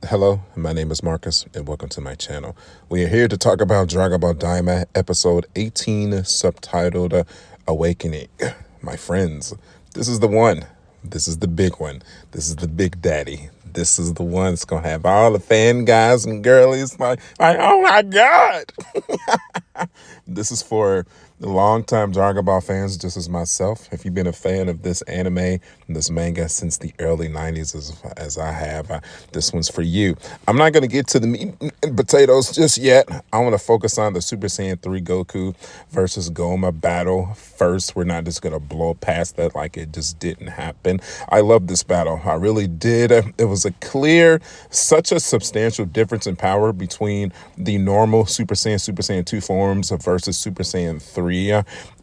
Hello, my name is Marcus, and welcome to my channel. We are here to talk about Dragon Ball Daima, episode 18, subtitled Awakening. My friends, this is the one. This is the big one. This is the big daddy. This is the one that's going to have all the fan guys and girlies like, oh my God. This is for the longtime Dragon Ball fans, just as myself. If you've been a fan of this anime, this manga since the early 90s, as I have, this one's for you. I'm not going to get to the meat and potatoes just yet. I want to focus on the Super Saiyan 3 Goku versus Goma battle first. We're not just going to blow past that like it just didn't happen. I love this battle. I really did. It was a clear, such a substantial difference in power between the normal Super Saiyan 2 forms versus Super Saiyan 3.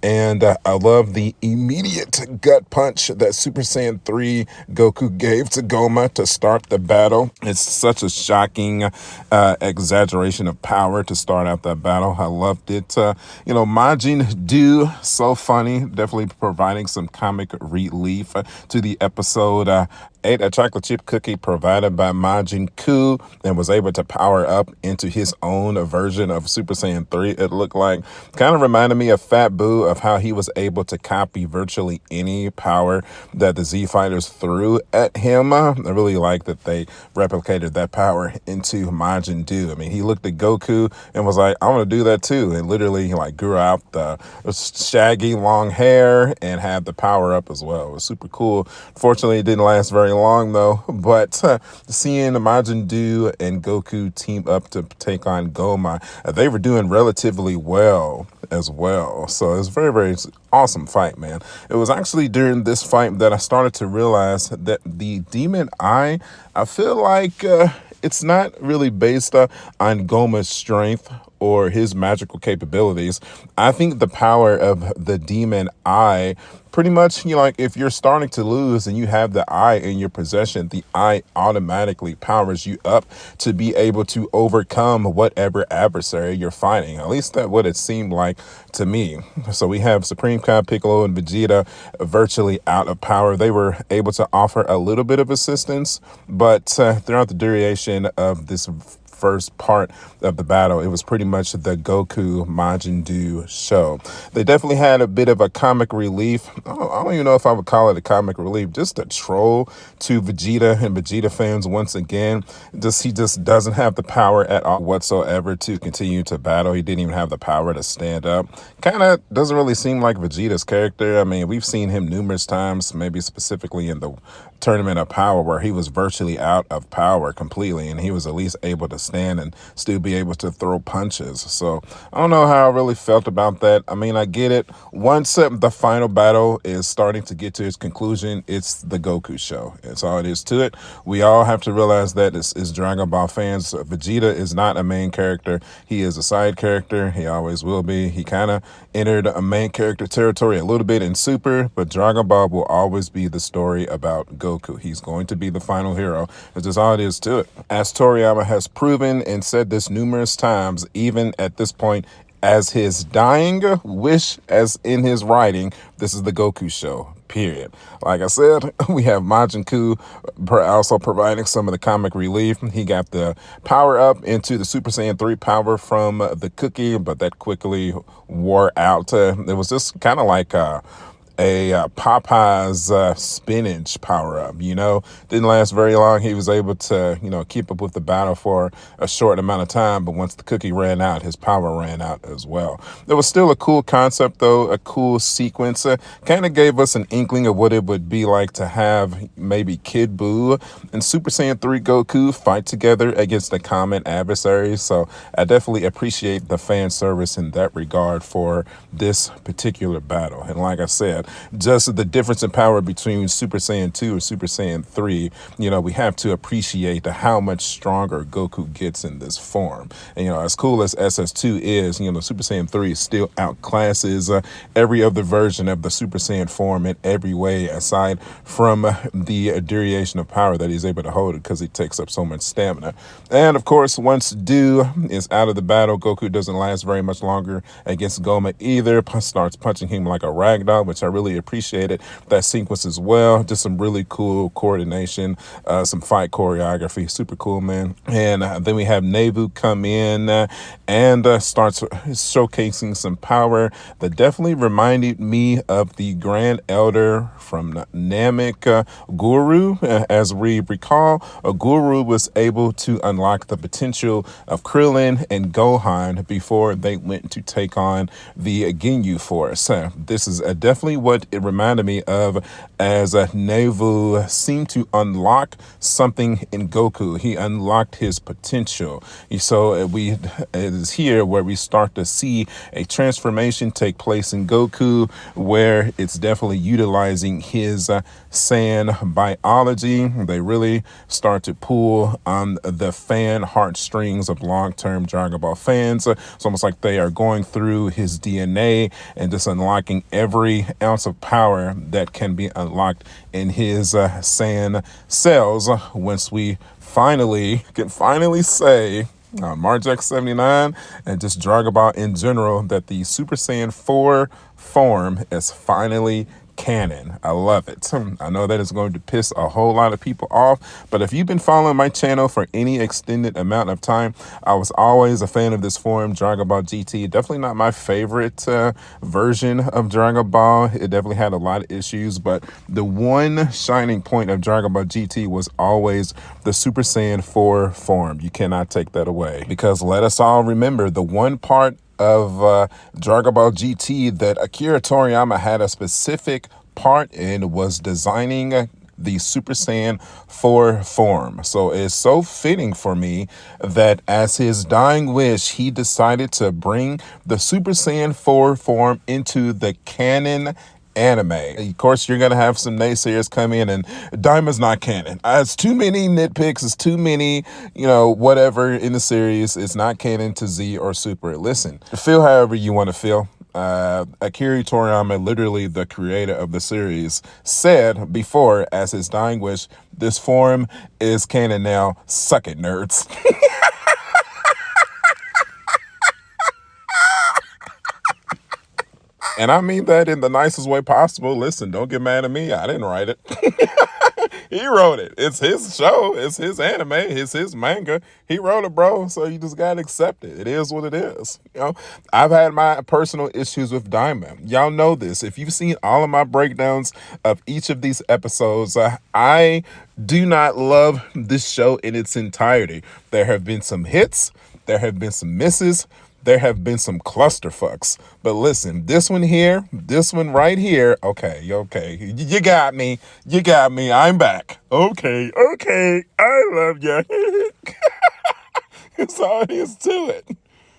And I love the immediate gut punch that Super Saiyan 3 Goku gave to Goma to start the battle. It's such a shocking exaggeration of power to start out that battle. I loved it. Majin Do, so funny, definitely providing some comic relief to the episode. Ate a chocolate chip cookie provided by Majin Buu and was able to power up into his own version of Super Saiyan 3. It looked like, kind of reminded me of Fat Buu, of how he was able to copy virtually any power that the Z Fighters threw at him. I really like that they replicated that power into Majin Buu. I mean, he looked at Goku and was like, I want to do that too. And literally, he grew out the shaggy long hair and had the power up as well. It was super cool. Fortunately, it didn't last very long though, but seeing Majin Buu and Goku team up to take on Goma, they were doing relatively well as well. So it was very, very awesome fight, man. It was actually during this fight that I started to realize that the Demon Eye, I feel like it's not really based on Goma's strength or his magical capabilities. I think the power of the Demon Eye, pretty much, if you're starting to lose and you have the eye in your possession, the eye automatically powers you up to be able to overcome whatever adversary you're fighting. At least that's what it seemed like to me. So we have Supreme Kai, Piccolo, and Vegeta virtually out of power. They were able to offer a little bit of assistance, but throughout the duration of this first part of the battle, it was pretty much the Goku Majin Do show. They definitely had a bit of a comic relief. I don't even know if I would call it a comic relief, just a troll to Vegeta and Vegeta fans once again. He just doesn't have the power at all whatsoever to continue to battle. He didn't even have the power to stand up. Kind of doesn't really seem like Vegeta's character. I mean, we've seen him numerous times, maybe specifically in the Tournament of Power, where he was virtually out of power completely, and he was at least able to stand and still be able to throw punches. So I don't know how I really felt about that. I mean, I get it. Once the final battle is starting to get to its conclusion, it's the Goku show. It's all it is to it. We all have to realize that as Dragon Ball fans, Vegeta is not a main character. He is a side character. He always will be. He kind of entered a main character territory a little bit in Super, but Dragon Ball will always be the story about Goku. He's going to be the final hero. It's just all it is to it. As Toriyama has proven and said this numerous times, even at this point, as his dying wish, as in his writing, this is the Goku show, period. Like I said, we have Majin Buu also providing some of the comic relief. He got the power up into the Super Saiyan 3 power from the cookie, but that quickly wore out. It was just kind of like a Popeye's spinach power up, didn't last very long. He was able to, keep up with the battle for a short amount of time, but once the cookie ran out, his power ran out as well. There was still a cool concept though, a cool sequence, kind of gave us an inkling of what it would be like to have maybe Kid Buu and Super Saiyan 3 Goku fight together against a common adversary. So I definitely appreciate the fan service in that regard for this particular battle. And like I said, just the difference in power between Super Saiyan 2 and Super Saiyan 3, we have to appreciate how much stronger Goku gets in this form. And, as cool as SS2 is, Super Saiyan 3 still outclasses every other version of the Super Saiyan form in every way, aside from the duration of power that he's able to hold because he takes up so much stamina. And, of course, once Do is out of the battle, Goku doesn't last very much longer against Goma either. Starts punching him like a ragdoll, which I really appreciated that sequence as well. Just some really cool coordination, some fight choreography, super cool, man. And then we have Nevu come in and starts showcasing some power that definitely reminded me of the Grand Elder from Namek Guru. As we recall, a Guru was able to unlock the potential of Krillin and Gohan before they went to take on the Ginyu Force. This is definitely what it reminded me of, as Nevu seemed to unlock something in Goku. He unlocked his potential. So it is here where we start to see a transformation take place in Goku, where it's definitely utilizing his Saiyan biology. They really start to pull on the fan heartstrings of long-term Dragon Ball fans. It's almost like they are going through his DNA and just unlocking every ounce of power that can be unlocked in his Saiyan cells. Once we can finally say March X79 and just Dragon Ball in general that the Super Saiyan 4 form is finally canon. I love it. I know that is going to piss a whole lot of people off, but if you've been following my channel for any extended amount of time, I was always a fan of this form, Dragon Ball GT. Definitely not my favorite version of Dragon Ball. It definitely had a lot of issues, but the one shining point of Dragon Ball GT was always the Super Saiyan 4 form. You cannot take that away, because let us all remember the one part of Dragon Ball GT that Akira Toriyama had a specific part in was designing the Super Saiyan 4 form. So it's so fitting for me that as his dying wish, he decided to bring the Super Saiyan 4 form into the canon anime. Of course, you're going to have some naysayers come in and Daima's not canon. It's too many nitpicks. It's too many, whatever in the series. It's not canon to Z or Super. Listen, feel however you want to feel. Akira Toriyama, literally the creator of the series, said before, as his dying wish, this form is canon now. Suck it, nerds. And I mean that in the nicest way possible. Listen, don't get mad at me. I didn't write it. He wrote it. It's his show. It's his anime. It's his manga. He wrote it, bro. So you just gotta accept it. It is what it is. I've had my personal issues with Daima. Y'all know this. If you've seen all of my breakdowns of each of these episodes, I do not love this show in its entirety. There have been some hits. There have been some misses. There have been some clusterfucks. But listen, this one right here, okay, you got me. I'm back. Okay, I love you. That's all it is to it.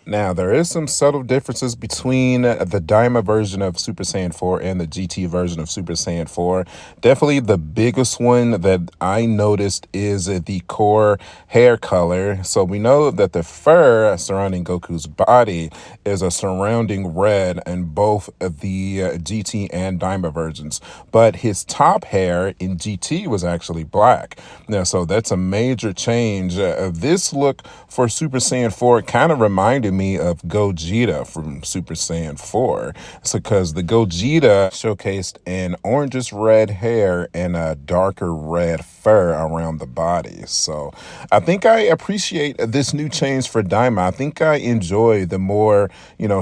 Now, there is some subtle differences between the Daima version of Super Saiyan 4 and the GT version of Super Saiyan 4. Definitely the biggest one that I noticed is the core hair color. So we know that the fur surrounding Goku's body is a surrounding red in both the GT and Daima versions. But his top hair in GT was actually black. Now, so that's a major change. This look for Super Saiyan 4 kind of reminded me of Gogeta from Super Saiyan 4. It's because the Gogeta showcased an orangish red hair and a darker red fur around the body. So I think I appreciate this new change for Daima. I think I enjoy the more,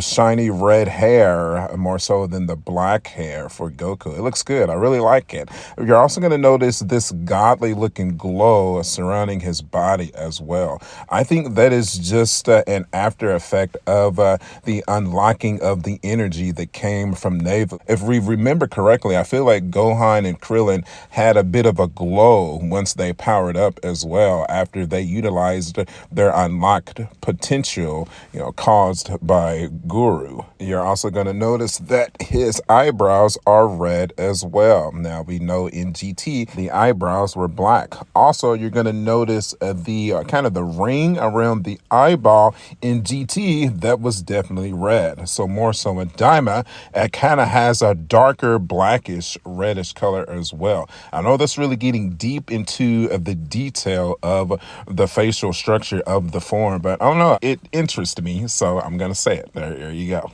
shiny red hair more so than the black hair for Goku. It looks good. I really like it. You're also going to notice this godly looking glow surrounding his body as well. I think that is just an after effect of the unlocking of the energy that came from Navel. If we remember correctly, I feel like Gohan and Krillin had a bit of a glow once they powered up as well, after they utilized their unlocked potential, caused by Guru. You're also going to notice that his eyebrows are red as well. Now, we know in GT, the eyebrows were black. Also, you're going to notice the kind of the ring around the eyeball in GT GT, that was definitely red. So more so with Daima, it kind of has a darker blackish reddish color as well. I know that's really getting deep into the detail of the facial structure of the form, but I don't know, it interests me, so I'm gonna say it. There you go.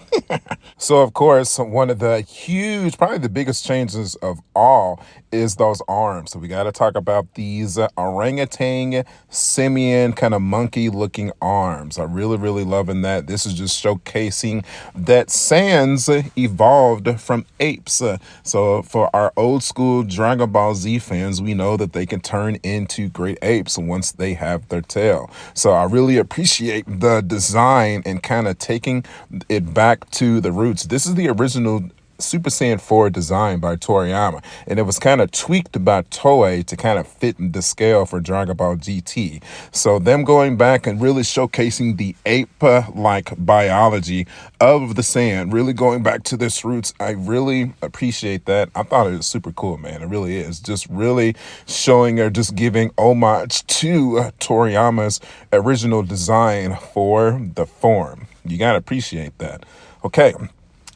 So of course, one of the huge, probably the biggest changes of all is those arms. So we got to talk about these orangutan, simian, kind of monkey looking arms. I really loving that. This is just showcasing that Saiyans evolved from apes. So for our old school Dragon Ball Z fans, we know that they can turn into great apes once they have their tail. So I really appreciate the design and kind of taking it back to the roots. This is the original Super Saiyan 4 design by Toriyama, and it was kind of tweaked by Toei to kind of fit the scale for Dragon Ball GT. So them going back and really showcasing the ape-like biology of the Saiyan, really going back to this roots, I really appreciate that. I thought it was super cool, man. It really is. Just really showing or just giving homage to Toriyama's original design for the form. You gotta appreciate that. Okay.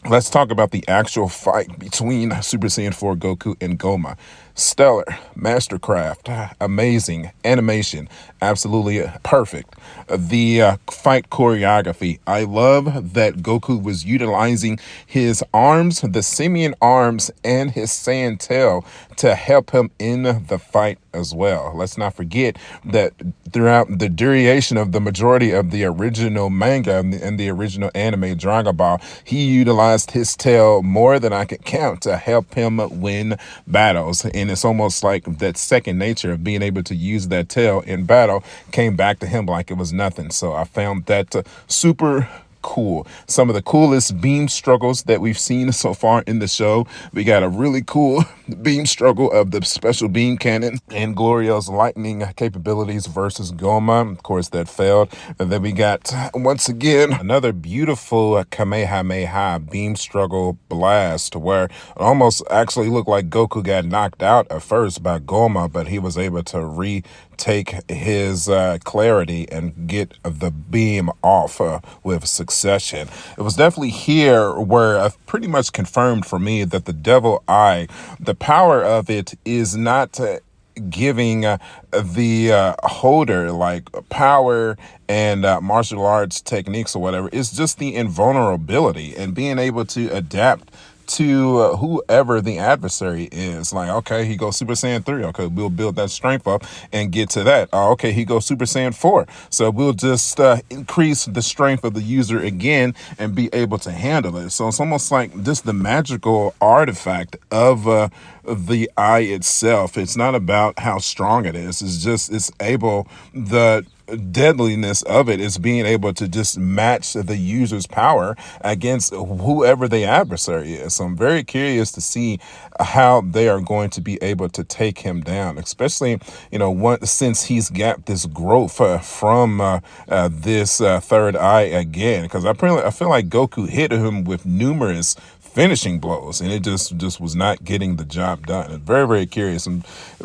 Let's talk about the actual fight between Super Saiyan 4 Goku and Goma. Stellar, mastercraft, amazing, animation, absolutely perfect. The fight choreography, I love that Goku was utilizing his arms, the simian arms, and his Saiyan tail to help him in the fight as well. Let's not forget that throughout the duration of the majority of the original manga and the original anime Dragon Ball, he utilized his tail more than I could count to help him win battles. And it's almost like that second nature of being able to use that tail in battle came back to him like it was nothing. So I found that super cool. Some of the coolest beam struggles that we've seen so far in the show. We got a really cool beam struggle of the special beam cannon and Glorio's lightning capabilities versus Goma. Of course, that failed. And then we got, once again, another beautiful Kamehameha beam struggle blast where it almost actually looked like Goku got knocked out at first by Goma, but he was able to retake his clarity and get the beam off with succession. It was definitely here where I've pretty much confirmed for me that the devil eye, the power of it is not giving the holder like power and martial arts techniques or whatever. It's just the invulnerability and being able to adapt to whoever the adversary is. Like, okay, he goes Super Saiyan 3. Okay, we'll build that strength up and get to that. Okay, he goes Super Saiyan 4. So we'll just increase the strength of the user again and be able to handle it. So it's almost like just the magical artifact of the eye itself. It's not about how strong it is. It's just, it's able, the deadliness of it is being able to just match the user's power against whoever the adversary is. So I'm very curious to see how they are going to be able to take him down, especially, you know, since he's got this growth from this third eye again, because I feel like Goku hit him with numerous finishing blows, and it just was not getting the job done. And very curious. I'm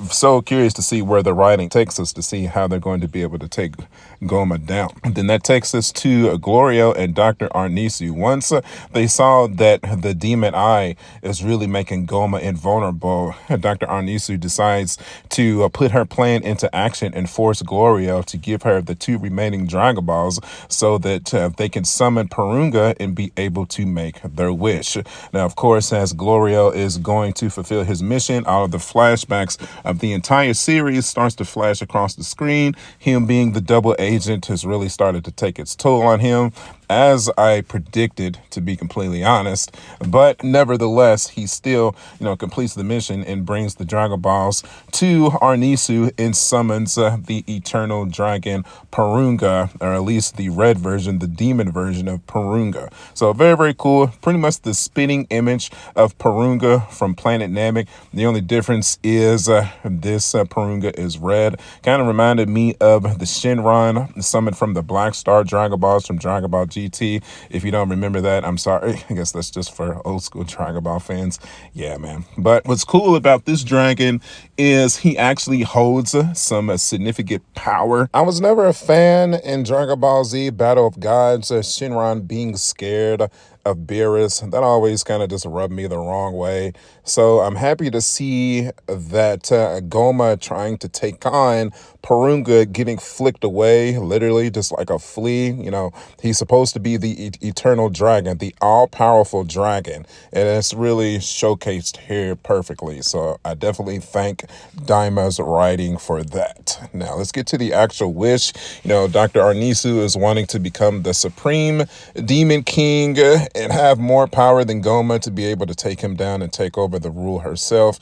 so curious to see where the writing takes us, to see how they're going to be able to take Goma down. And then that takes us to Glorio and Dr. Arnisu. Once they saw that the demon eye is really making Goma invulnerable, Dr. Arnisu decides to put her plan into action and force Glorio to give her the 2 remaining Dragon Balls so that they can summon Purunga and be able to make their wish. Now, of course, as Glorio is going to fulfill his mission, all of the flashbacks of the entire series starts to flash across the screen. Him being the double agent has really started to take its toll on him, as I predicted, to be completely honest. But nevertheless, he still, completes the mission and brings the Dragon Balls to Arnisu and summons the Eternal Dragon Purunga, or at least the red version, the demon version of Purunga. So very cool. Pretty much the spitting image of Purunga from Planet Namek. The only difference is this Purunga is red. Kind of reminded me of the Shinron summoned from the Black Star Dragon Balls from Dragon Ball GT. GT. If you don't remember that, I'm sorry. I guess that's just for old school Dragon Ball fans. Yeah, man. But what's cool about this dragon is he actually holds some significant power. I was never a fan in Dragon Ball Z Battle of Gods, Shinron being scared of Beerus. That always kind of just rubbed me the wrong way. So I'm happy to see that Goma trying to take on Porunga getting flicked away, literally just like a flea. You know, he's supposed to be the eternal dragon, the all-powerful dragon, and it's really showcased here perfectly. So I definitely thank Daima's writing for that. Now let's get to the actual wish. You know, Dr. Arnisu is wanting to become the supreme demon king and have more power than Goma to be able to take him down and take over the rule herself.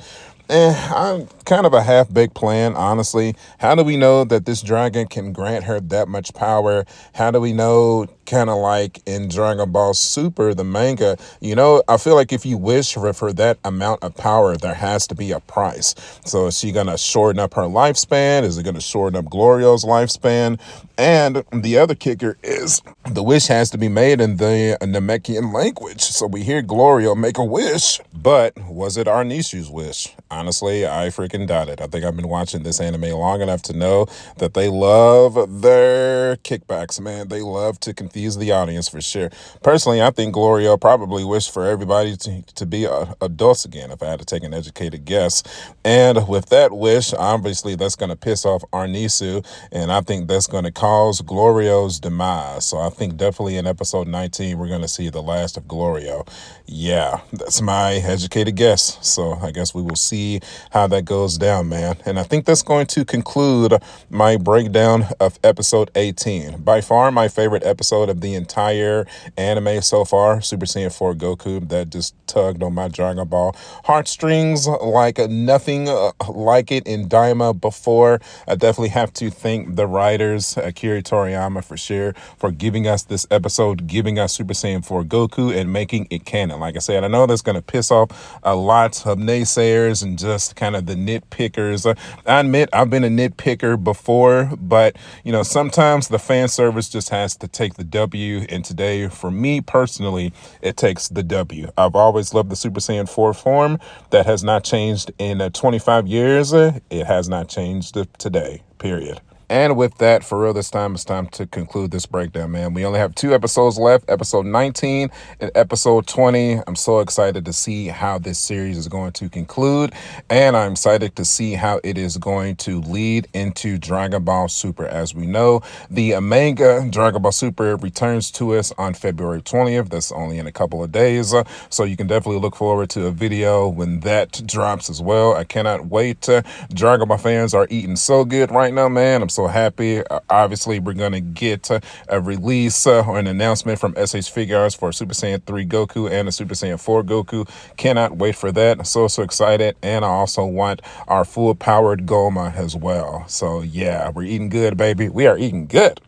I'm kind of a half-baked plan, honestly. How do we know that this dragon can grant her that much power? How do we know, kind of like in Dragon Ball Super, the manga, you know, I feel like if you wish for that amount of power, there has to be a price. So is she going to shorten up her lifespan? Is it going to shorten up Glorio's lifespan? And the other kicker is the wish has to be made in the Namekian language. So we hear Glorio make a wish, but was it Arnisu's wish? Honestly, I freaking doubt it. I think I've been watching this anime long enough to know that they love their kickbacks, man. They love to confuse the audience for sure. Personally, I think Glorio probably wished for everybody to be adults again, if I had to take an educated guess. And with that wish, obviously that's going to piss off Arnisu, and I think that's going to cause Glorio's demise. So I think definitely in episode 19, we're going to see the last of Glorio. Yeah, that's my educated guess. So I guess we will see how that goes down, man. And I think that's going to conclude my breakdown of episode 18. By far my favorite episode of the entire anime so far, Super Saiyan 4 Goku, that just tugged on my Dragon Ball heartstrings like nothing like it in Daima before. I definitely have to thank the writers, Akira Toriyama for sure, for giving us this episode, giving us Super Saiyan 4 Goku and making it canon. Like I said, I know that's going to piss off a lot of naysayers and just kind of the nitpickers. I admit I've been a nitpicker before, but you know, sometimes the fan service just has to take the W, and today for me personally it takes the W. I've always loved the Super Saiyan 4 form. That has not changed in 25 years. It has not changed today, period. And with that, for real this time, it's time to conclude this breakdown, man. We only have 2 episodes left, episode 19 and episode 20. I'm so excited to see how this series is going to conclude, and I'm excited to see how it is going to lead into Dragon Ball Super. As we know, the manga Dragon Ball Super returns to us on February 20th. That's only in a couple of days, so you can definitely look forward to a video when that drops as well. I cannot wait. Dragon Ball fans are eating so good right now, man. I'm so happy. Obviously, we're going to get a release or an announcement from SH Figures for Super Saiyan 3 Goku and the Super Saiyan 4 Goku. Cannot wait for that. So excited. And I also want our full powered Goma as well. So yeah, we're eating good, baby. We are eating good.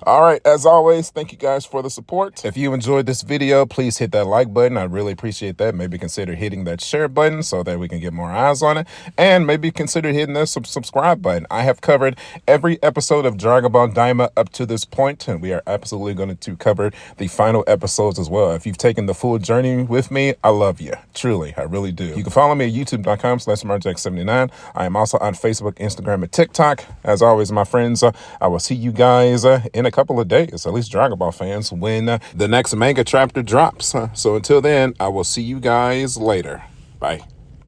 All right. As always, thank you guys for the support. If you enjoyed this video, please hit that like button. I really appreciate that. Maybe consider hitting that share button so that we can get more eyes on it. And maybe consider hitting the subscribe button. I have covered every episode of Dragon Ball Daima up to this point, and we are absolutely going to cover the final episodes as well. If you've taken the full journey with me, I love you. Truly, I really do. You can follow me at youtube.com/marjack79. I am also on Facebook, Instagram, and TikTok. As always, my friends, I will see you guys in a couple of days, at least Dragon Ball fans, when the next manga chapter drops. So until then, I will see you guys later. Bye.